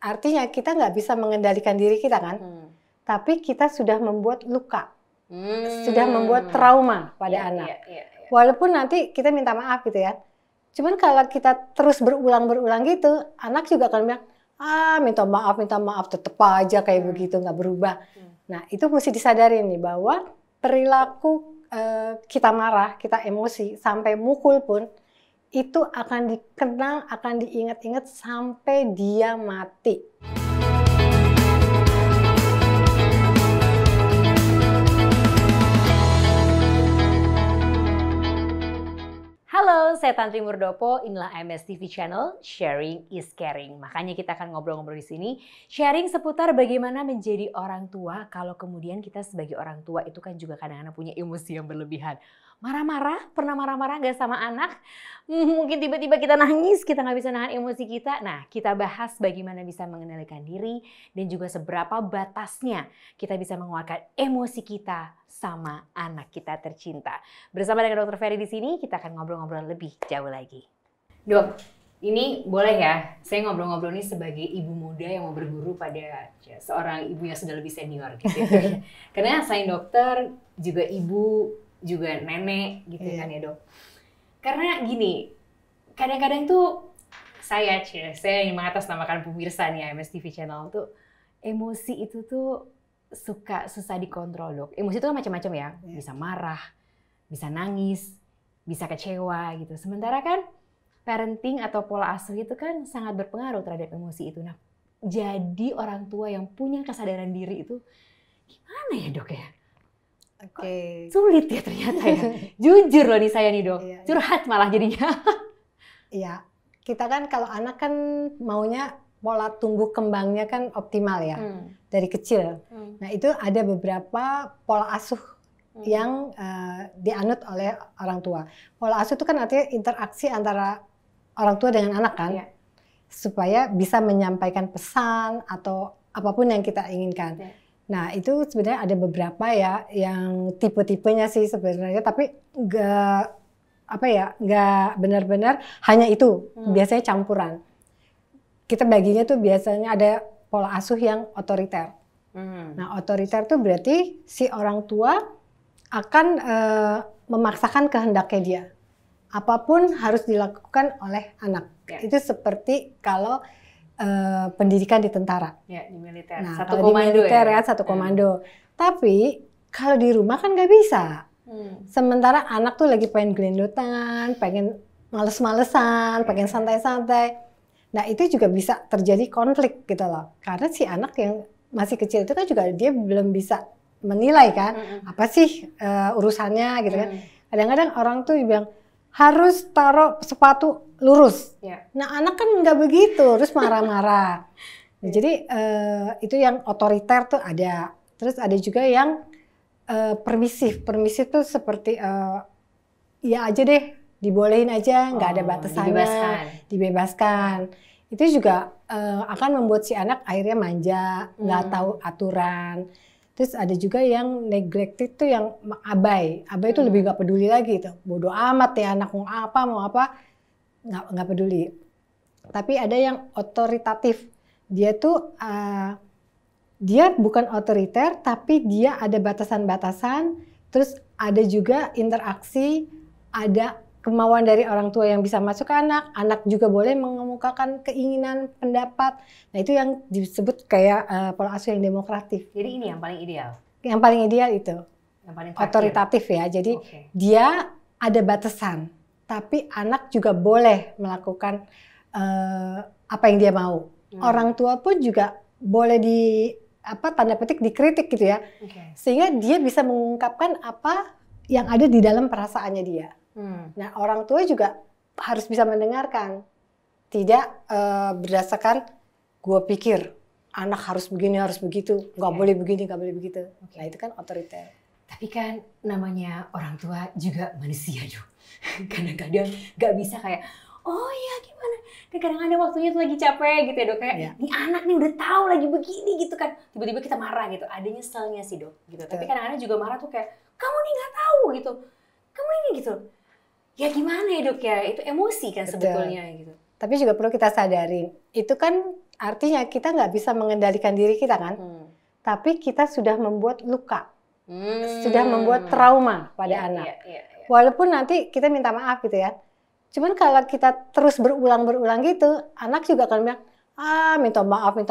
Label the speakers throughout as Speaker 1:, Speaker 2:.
Speaker 1: artinya kita nggak bisa mengendalikan diri kita kan, tapi kita sudah membuat luka, sudah membuat trauma pada anak. Walaupun nanti kita minta maaf gitu ya, cuman kalau kita terus berulang-berulang gitu, anak juga akan bilang, minta maaf, tetep aja kayak begitu, nggak berubah. Nah itu mesti disadarin nih bahwa perilaku kita marah, kita emosi, sampai mukul pun, itu akan dikenang, akan diingat-ingat sampai dia mati.
Speaker 2: Halo, saya Tantri Murdopo, inilah AMS TV Channel, Sharing is Caring. Makanya kita akan ngobrol-ngobrol di sini, sharing seputar bagaimana menjadi orang tua, kalau kemudian kita sebagai orang tua itu kan juga kadang-kadang punya emosi yang berlebihan. Marah-marah, pernah marah-marah gak sama anak? Mungkin tiba-tiba kita nangis, kita gak bisa nahan emosi kita. Nah, kita bahas bagaimana bisa mengendalikan diri dan juga seberapa batasnya kita bisa mengeluarkan emosi kita sama anak kita tercinta. Bersama dengan Dr. Ferry di sini, kita akan ngobrol-ngobrol lebih jauh lagi. Dok, ini boleh ya, saya ngobrol-ngobrol ini sebagai ibu muda yang mau berguru pada seorang ibu yang sudah lebih senior gitu. Karena saya dokter, juga ibu, juga nenek gitu kan ya dok. Karena gini, kadang-kadang tuh saya yang mengatasnamakan pemirsa nih AMS TV Channel tuh, emosi itu tuh susah dikontrol dok. Emosi itu kan macam-macam ya, bisa marah, bisa nangis, bisa kecewa gitu. Sementara kan parenting atau pola asuh itu kan sangat berpengaruh terhadap emosi itu. Nah, jadi orang tua yang punya kesadaran diri itu gimana ya dok ya? Sulit ya ternyata ya. Jujur loh nih saya nih dok, curhat malah jadinya.
Speaker 1: Iya, kita kan kalau anak kan maunya pola tumbuh kembangnya kan optimal ya, dari kecil. Nah itu ada beberapa pola asuh yang dianut oleh orang tua. Pola asuh itu kan artinya interaksi antara orang tua dengan anak kan, supaya bisa menyampaikan pesan atau apapun yang kita inginkan. Nah itu sebenarnya ada beberapa ya yang tipe-tipenya sih sebenarnya, tapi nggak benar-benar hanya itu, biasanya campuran. Kita baginya tuh biasanya ada pola asuh yang otoriter. Nah otoriter tuh berarti si orang tua akan memaksakan kehendaknya dia. Apapun harus dilakukan oleh anak. Itu seperti kalau pendidikan di tentara.
Speaker 2: Ya, di militer.
Speaker 1: Nah,
Speaker 2: Satu
Speaker 1: kalau
Speaker 2: komando
Speaker 1: di militer
Speaker 2: ya?
Speaker 1: Satu komando. Tapi kalau di rumah kan nggak bisa. Sementara anak tuh lagi pengen gelendotan, pengen males-malesan, pengen santai-santai. Nah itu juga bisa terjadi konflik gitu loh. Karena si anak yang masih kecil itu kan juga dia belum bisa menilai kan, apa sih urusannya gitu kan. Kadang-kadang orang tuh bilang, harus taruh sepatu lurus. Nah anak kan nggak begitu, terus marah-marah. Nah, jadi itu yang otoriter tuh ada. Terus ada juga yang permisif. Permisif tuh seperti ya aja deh, dibolehin aja, nggak ada batasannya, dibebaskan. Itu juga akan membuat si anak akhirnya manja, nggak tahu aturan. Terus ada juga yang neglected tuh yang abai. Abai itu lebih nggak peduli lagi tuh. Bodoh amat ya anak mau apa, nggak peduli. Tapi ada yang otoritatif. Dia tuh dia bukan otoriter, tapi dia ada batasan-batasan. Terus ada juga interaksi, ada kemauan dari orang tua yang bisa masuk ke anak. Anak juga boleh mengemukakan keinginan, pendapat. Nah itu yang disebut kayak pola asuh yang demokratif.
Speaker 2: Jadi ini yang paling ideal?
Speaker 1: Yang paling ideal itu.
Speaker 2: Yang paling
Speaker 1: otoritatif ya. Jadi dia ada batasan. Tapi anak juga boleh melakukan apa yang dia mau. Orang tua pun juga boleh tanda petik dikritik gitu ya. Sehingga dia bisa mengungkapkan apa yang ada di dalam perasaannya dia. Nah orang tua juga harus bisa mendengarkan, tidak berdasarkan gue pikir anak harus begini harus begitu, nggak boleh begini nggak boleh begitu. Nah itu kan otoriter.
Speaker 2: Tapi kan namanya orang tua juga manusia dong. Kadang-kadang nggak bisa kayak oh ya gimana, kadang-kadang waktunya tuh lagi capek gitu ya dok, kayak ini anak nih udah tahu lagi begini gitu kan, tiba-tiba kita marah gitu, ada nyeselnya sih dok gitu. Tapi kadang-kadang juga marah tuh kayak kamu nih nggak tahu gitu, kamu ini gitu. Ya gimana ya dok ya, itu emosi kan sebetulnya gitu.
Speaker 1: Tapi juga perlu kita sadarin, itu kan Artinya kita nggak bisa mengendalikan diri kita kan, tapi kita sudah membuat luka, sudah membuat trauma pada anak. Walaupun nanti kita minta maaf gitu ya, cuman kalau kita terus berulang-berulang gitu, anak juga akan bilang, minta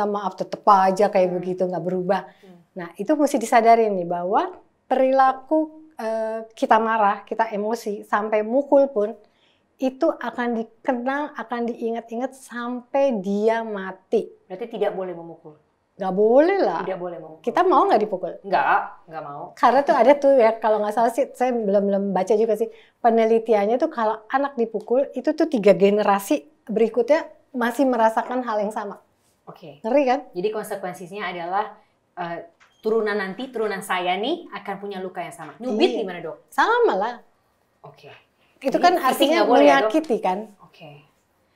Speaker 1: maaf, tetep aja kayak begitu, nggak berubah. Nah itu mesti disadari nih bahwa perilaku kita marah, kita emosi, sampai mukul pun, itu akan dikenang, akan diingat-ingat sampai dia mati.
Speaker 2: Berarti tidak boleh memukul?
Speaker 1: Nggak boleh lah.
Speaker 2: Tidak boleh memukul.
Speaker 1: Kita mau nggak dipukul?
Speaker 2: Nggak mau.
Speaker 1: Karena tuh ada tuh ya, kalau nggak salah sih, saya belum baca juga sih, penelitiannya tuh kalau anak dipukul, itu tuh 3 generasi berikutnya masih merasakan hal yang sama.
Speaker 2: Oke.
Speaker 1: Ngeri kan?
Speaker 2: Jadi konsekuensinya adalah turunan saya nih akan punya luka yang sama. Nyubit gimana dok?
Speaker 1: Sama lah.
Speaker 2: Oke.
Speaker 1: Itu
Speaker 2: jadi
Speaker 1: kan artinya menyakiti kan?
Speaker 2: Oke.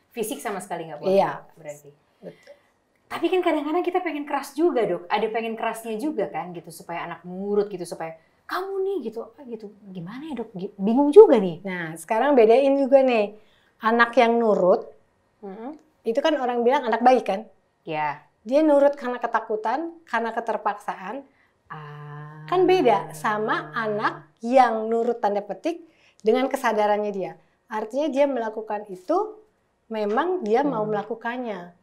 Speaker 2: Fisik sama sekali nggak boleh.
Speaker 1: Iya.
Speaker 2: Berarti. Betul. Tapi kan kadang-kadang kita pengen keras juga dok. Ada pengen kerasnya juga kan gitu supaya anak nurut gitu, supaya kamu nih gitu. Gimana ya dok? Bingung juga nih.
Speaker 1: Nah sekarang bedain juga nih. Anak yang nurut, itu kan orang bilang anak baik kan?
Speaker 2: Ya.
Speaker 1: Dia nurut karena ketakutan, karena keterpaksaan. Kan beda sama anak yang nurut tanda petik dengan kesadarannya dia. Artinya dia melakukan itu memang dia mau melakukannya.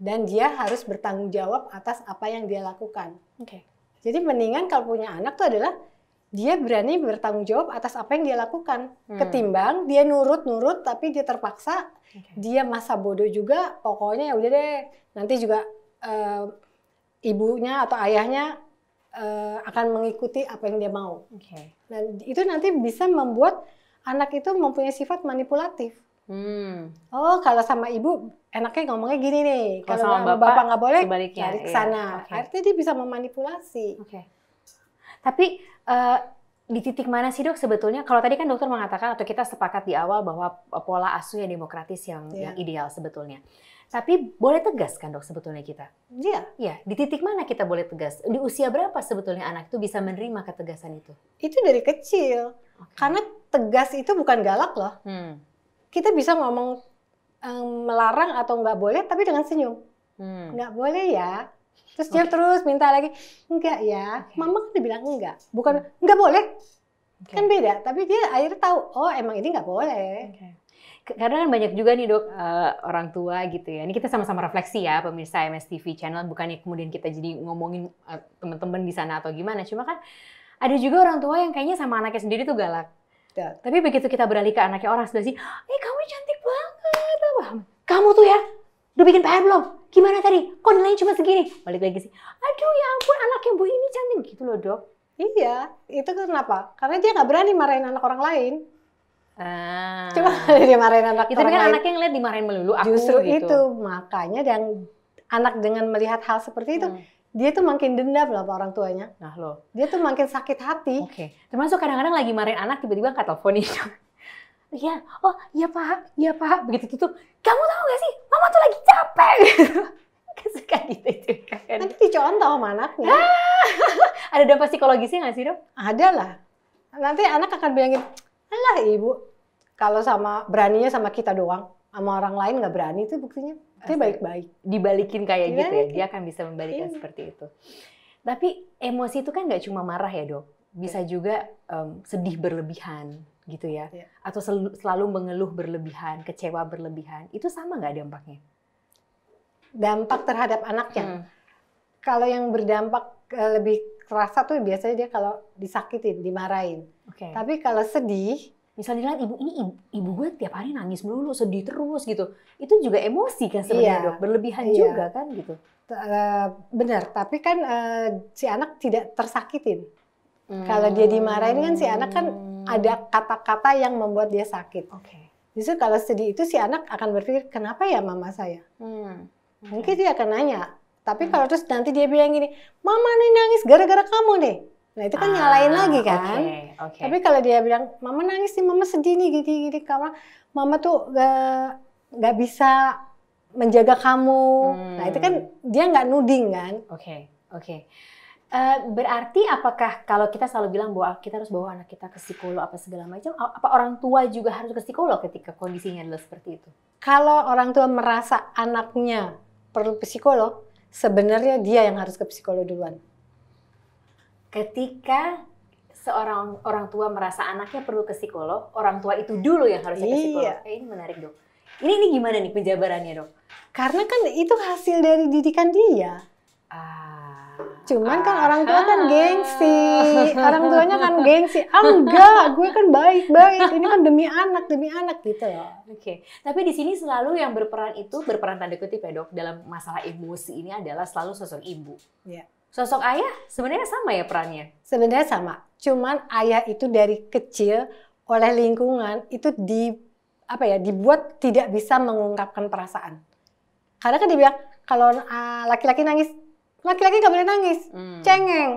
Speaker 1: Dan dia harus bertanggung jawab atas apa yang dia lakukan. Jadi mendingan kalau punya anak tuh adalah dia berani bertanggung jawab atas apa yang dia lakukan. Ketimbang dia nurut tapi dia terpaksa, dia masa bodoh juga, pokoknya ya udah deh, nanti juga ibunya atau ayahnya akan mengikuti apa yang dia mau. Dan itu nanti bisa membuat anak itu mempunyai sifat manipulatif. Oh, kalau sama ibu enaknya ngomongnya gini nih. Kalau sama bapak nggak boleh, cari ke sana. Artinya dia bisa memanipulasi.
Speaker 2: Tapi di titik mana sih dok sebetulnya? Kalau tadi kan dokter mengatakan atau kita sepakat di awal bahwa pola asuh yang demokratis yang ideal sebetulnya. Tapi boleh tegas kan dok sebetulnya kita? Iya. Di titik mana kita boleh tegas? Di usia berapa sebetulnya anak itu bisa menerima ketegasan itu?
Speaker 1: Itu dari kecil. Karena tegas itu bukan galak loh. Kita bisa ngomong melarang atau nggak boleh, tapi dengan senyum. Nggak boleh ya. Terus dia terus minta lagi, enggak ya. Mama kan dibilang enggak. Bukan nggak boleh. Kan beda. Tapi dia akhirnya tahu, oh emang ini nggak boleh.
Speaker 2: Karena kan banyak juga nih dok orang tua gitu ya. Ini kita sama-sama refleksi ya pemirsa MSTV Channel. Bukannya kemudian kita jadi ngomongin teman-teman di sana atau gimana. Cuma kan ada juga orang tua yang kayaknya sama anaknya sendiri tuh galak. Tapi begitu kita beralih ke anaknya orang sebelah sini, kamu cantik banget. Kamu tuh ya, udah bikin PR belum? Gimana tadi? Kok nilainya cuma segini? Balik lagi sih, aduh ya ampun anaknya Bu ini cantik gitu loh dok.
Speaker 1: Iya, itu kenapa? Karena dia nggak berani marahin anak orang lain. Coba dia marahin anak
Speaker 2: itu
Speaker 1: orang
Speaker 2: kan
Speaker 1: lain.
Speaker 2: Anaknya ngeliat dimarahin melulu aku.
Speaker 1: Justru
Speaker 2: gitu.
Speaker 1: itu, makanya dan anak dengan melihat hal seperti itu, dia tuh makin dendam lah sama orang tuanya.
Speaker 2: Nah loh.
Speaker 1: Dia tuh makin sakit hati.
Speaker 2: Termasuk kadang-kadang lagi marahin anak tiba-tiba angkat telepon itu. Iya, oh iya pak, begitu tuh. Kamu tahu gak sih, mama tuh lagi capek. Suka gitu juga kan.
Speaker 1: Nanti dicontoh sama anaknya.
Speaker 2: Ada dampak psikologisnya nggak sih dok?
Speaker 1: Ada lah. Nanti anak akan bilangin, alah ibu, kalau beraninya sama kita doang, sama orang lain nggak berani itu buktinya. Dia baik-baik.
Speaker 2: Dibalikin kayak gitu ya, dia akan bisa membalikan seperti itu. Tapi emosi itu kan nggak cuma marah ya dok, bisa juga sedih berlebihan gitu ya, atau selalu mengeluh berlebihan, kecewa berlebihan, itu sama nggak dampaknya?
Speaker 1: Dampak terhadap anaknya. Kalau yang berdampak lebih kerasa tuh biasanya dia kalau disakitin, dimarahin. Tapi kalau sedih,
Speaker 2: misalnya lihat ibu gue tiap hari nangis melulu, sedih terus gitu. Itu juga emosi kan sebenarnya dok, berlebihan juga kan gitu.
Speaker 1: Benar, tapi kan si anak tidak tersakitin. Kalau dia dimarahin kan si anak kan ada kata-kata yang membuat dia sakit. Justru kalau sedih itu si anak akan berpikir, kenapa ya mama saya? Mungkin dia akan nanya. Tapi kalau terus nanti dia bilang gini, mama nih nangis gara-gara kamu nih. Nah itu kan nyalain lagi kan. Tapi kalau dia bilang, mama nangis nih, mama sedih nih, gini-gini. Karena mama tuh gak bisa menjaga kamu. Nah itu kan dia nggak nuding kan.
Speaker 2: Berarti apakah kalau kita selalu bilang bahwa kita harus bawa anak kita ke psikolog apa segala macam, apa orang tua juga harus ke psikolog ketika kondisinya adalah seperti itu?
Speaker 1: Kalau orang tua merasa anaknya perlu psikolog, sebenarnya dia yang harus ke psikolog duluan.
Speaker 2: Ketika seorang orang tua merasa anaknya perlu ke psikolog, orang tua itu dulu yang harusnya ke psikolog. Ini menarik dok. Ini gimana nih penjabarannya dok?
Speaker 1: Karena kan itu hasil dari didikan dia. Cuman kan orang tua kan gengsi, orang tuanya kan gengsi. Enggak, gue kan baik-baik. Ini kan demi anak gitu loh.
Speaker 2: Oke. Tapi di sini selalu yang berperan tanda kutip ya dok dalam masalah emosi ini adalah selalu sosok ibu.
Speaker 1: Ya.
Speaker 2: Sosok ayah sebenarnya sama ya perannya?
Speaker 1: Sebenarnya sama. Cuman ayah itu dari kecil oleh lingkungan itu dibuat tidak bisa mengungkapkan perasaan. Karena kan dia bilang kalau laki-laki nangis, laki-laki nggak boleh nangis, cengeng.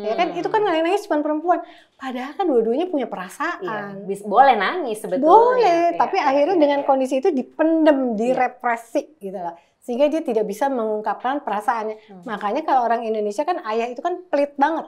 Speaker 1: Ya kan itu kan nangis cuma perempuan. Padahal kan dua-duanya punya perasaan.
Speaker 2: Iya, boleh nangis sebetulnya.
Speaker 1: Boleh, tapi akhirnya dengan kondisi itu dipendem, direpresi gitu lah. Sehingga dia tidak bisa mengungkapkan perasaannya. Makanya kalau orang Indonesia kan ayah itu kan pelit banget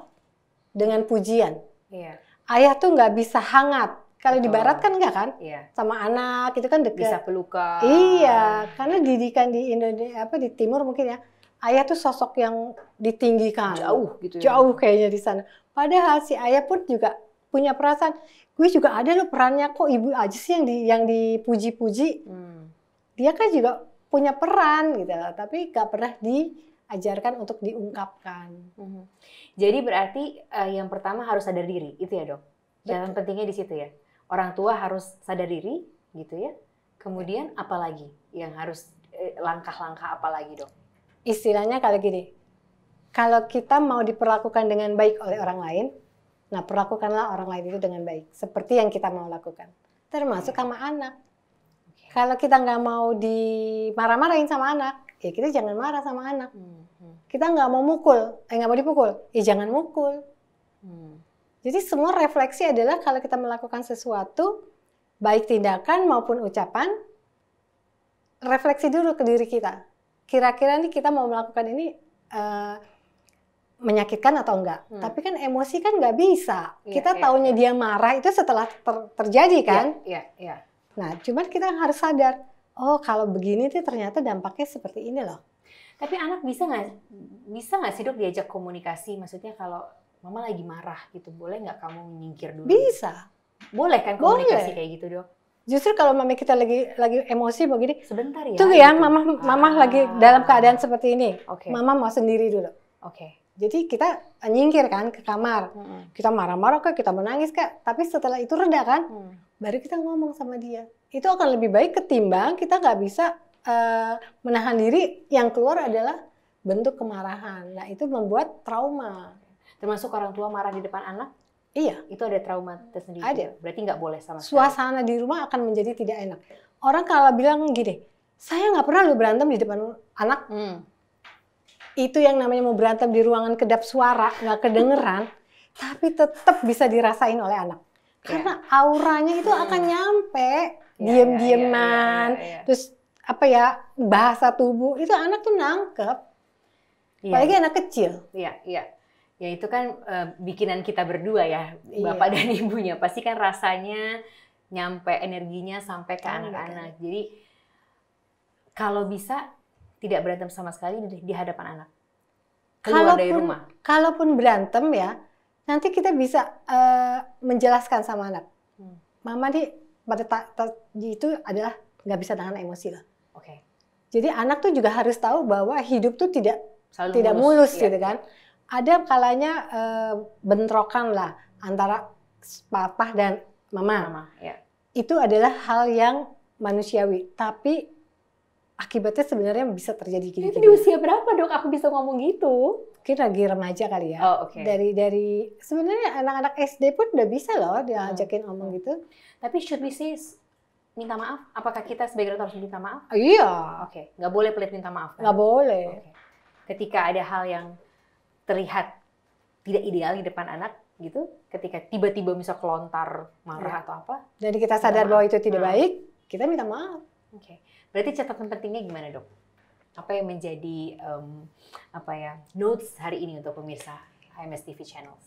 Speaker 1: dengan pujian.
Speaker 2: Iya.
Speaker 1: Ayah tuh nggak bisa hangat. Kalau di barat kan enggak kan?
Speaker 2: Iya.
Speaker 1: Sama anak itu kan dekat.
Speaker 2: Bisa pelukan.
Speaker 1: Iya, karena didikan di Indonesia di timur mungkin ya. Ayah tuh sosok yang ditinggikan.
Speaker 2: Jauh gitu ya.
Speaker 1: Jauh kayaknya di sana. Padahal si ayah pun juga punya perasaan. Gue juga ada loh perannya, kok ibu aja sih yang dipuji-puji. Dia kan juga punya peran gitu loh, tapi gak pernah diajarkan untuk diungkapkan.
Speaker 2: Jadi berarti yang pertama harus sadar diri, itu ya dok? Jalan pentingnya di situ ya? Orang tua harus sadar diri gitu ya? Kemudian apa lagi yang harus, langkah-langkah apa lagi dok?
Speaker 1: Istilahnya kalau gini, kalau kita mau diperlakukan dengan baik oleh orang lain, nah perlakukanlah orang lain itu dengan baik. Seperti yang kita mau lakukan. Termasuk sama anak. Kalau kita nggak mau dimarah-marahin sama anak, ya kita jangan marah sama anak. Kita nggak mau nggak mau dipukul, ya jangan mukul. Jadi semua refleksi adalah kalau kita melakukan sesuatu, baik tindakan maupun ucapan, refleksi dulu ke diri kita. Kira-kira nih kita mau melakukan ini menyakitkan atau enggak? Tapi kan emosi kan nggak bisa. Kita taunya dia marah itu setelah terjadi kan?
Speaker 2: Iya.
Speaker 1: Nah, cuman kita harus sadar, oh kalau begini tuh ternyata dampaknya seperti ini loh.
Speaker 2: Tapi anak bisa nggak sih dok diajak komunikasi? Maksudnya kalau mama lagi marah gitu, boleh nggak kamu nyingkir dulu?
Speaker 1: Bisa.
Speaker 2: Boleh kan komunikasi kayak gitu dok?
Speaker 1: Justru kalau mami kita lagi emosi begini,
Speaker 2: sebentar ya.
Speaker 1: Tuh ya, gitu. mama lagi dalam keadaan seperti ini. Mama mau sendiri dulu. Jadi kita nyingkir kan ke kamar. Kita marah-marah kak, kita menangis kak. Tapi setelah itu reda kan, baru kita ngomong sama dia. Itu akan lebih baik ketimbang kita nggak bisa menahan diri. Yang keluar adalah bentuk kemarahan. Nah itu membuat trauma.
Speaker 2: Termasuk orang tua marah di depan anak?
Speaker 1: Iya.
Speaker 2: Itu ada trauma tersendiri?
Speaker 1: Ada.
Speaker 2: Berarti nggak boleh sama sekali?
Speaker 1: Suasana di rumah akan menjadi tidak enak. Orang kalau bilang gini, saya nggak pernah lu berantem di depan anak. Itu yang namanya mau berantem di ruangan kedap suara, nggak kedengeran, tapi tetap bisa dirasain oleh anak. Karena auranya itu akan nyampe, diem-dieman, terus bahasa tubuh, itu anak tuh nangkep. Apalagi anak kecil.
Speaker 2: Iya. Ya itu kan bikinan kita berdua ya, bapak dan ibunya. Pasti kan rasanya nyampe energinya sampai ke anak-anak. Jadi kalau bisa tidak berantem sama sekali di hadapan anak. Keluar dari rumah. Kalaupun
Speaker 1: berantem ya, nanti kita bisa menjelaskan sama anak. Mama nih pada itu adalah nggak bisa tahan emosi lah. Jadi anak tuh juga harus tahu bahwa hidup tuh tidak mulus gitu kan. Ada kalanya bentrokan lah antara papa dan mama. Itu adalah hal yang manusiawi, tapi akibatnya sebenarnya bisa terjadi gini.
Speaker 2: Itu di usia berapa dok aku bisa ngomong gitu?
Speaker 1: Mungkin lagi remaja kali ya. Dari sebenarnya anak-anak SD pun udah bisa loh diajakin ngomong gitu.
Speaker 2: Tapi should we say minta maaf? Apakah kita sebagai orang harus minta maaf?
Speaker 1: Iya.
Speaker 2: Nggak boleh pelit minta maaf kan?
Speaker 1: Nggak boleh.
Speaker 2: Ketika ada hal yang terlihat tidak ideal di depan anak gitu, ketika tiba-tiba misal kelontar marah atau apa,
Speaker 1: jadi kita sadar bahwa itu tidak baik, kita minta maaf.
Speaker 2: Berarti catatan pentingnya gimana dok? Apa yang menjadi notes hari ini untuk pemirsa HMS TV Channel?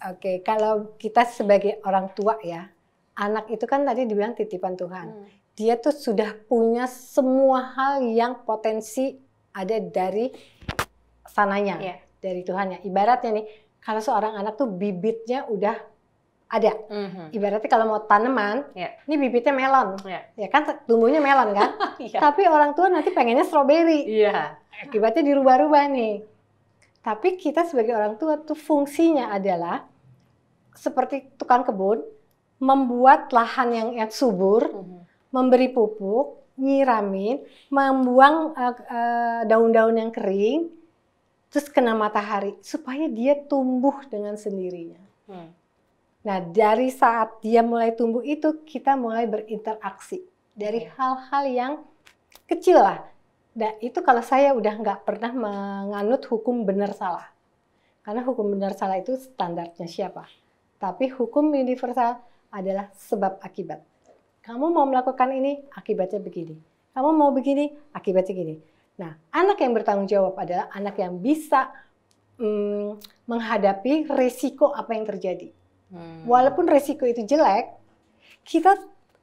Speaker 1: Kalau kita sebagai orang tua ya, anak itu kan tadi dibilang titipan Tuhan. Dia tuh sudah punya semua hal yang potensi ada dari sananya, dari Tuhannya. Ibaratnya nih, kalau seorang anak tuh bibitnya udah ada. Ibaratnya kalau mau tanaman, ini bibitnya melon. Ya kan tumbuhnya melon kan? Tapi orang tua nanti pengennya stroberi. Akibatnya dirubah-rubah nih. Tapi kita sebagai orang tua tuh fungsinya adalah seperti tukang kebun, membuat lahan yang subur, memberi pupuk, nyiramin, membuang daun-daun yang kering, terus kena matahari supaya dia tumbuh dengan sendirinya. Nah, dari saat dia mulai tumbuh itu kita mulai berinteraksi dari hal-hal yang kecil lah. Nah, itu kalau saya udah nggak pernah menganut hukum benar salah. Karena hukum benar salah itu standarnya siapa? Tapi hukum universal adalah sebab akibat. Kamu mau melakukan ini, akibatnya begini. Kamu mau begini, akibatnya gini. Nah, anak yang bertanggung jawab adalah anak yang bisa menghadapi resiko apa yang terjadi. Walaupun resiko itu jelek,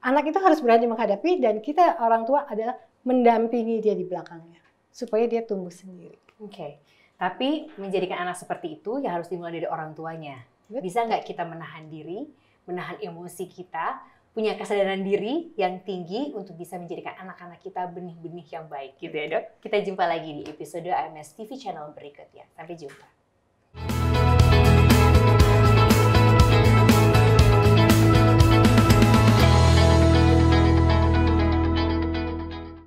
Speaker 1: anak itu harus berani menghadapi dan kita orang tua adalah mendampingi dia di belakangnya supaya dia tumbuh sendiri.
Speaker 2: Tapi menjadikan anak seperti itu ya harus dimulai dari orang tuanya. Bisa nggak kita menahan diri, menahan emosi kita, punya kesadaran diri yang tinggi untuk bisa menjadikan anak-anak kita benih-benih yang baik gitu ya Dok? Kita jumpa lagi di episode AMS TV Channel berikutnya. Sampai jumpa.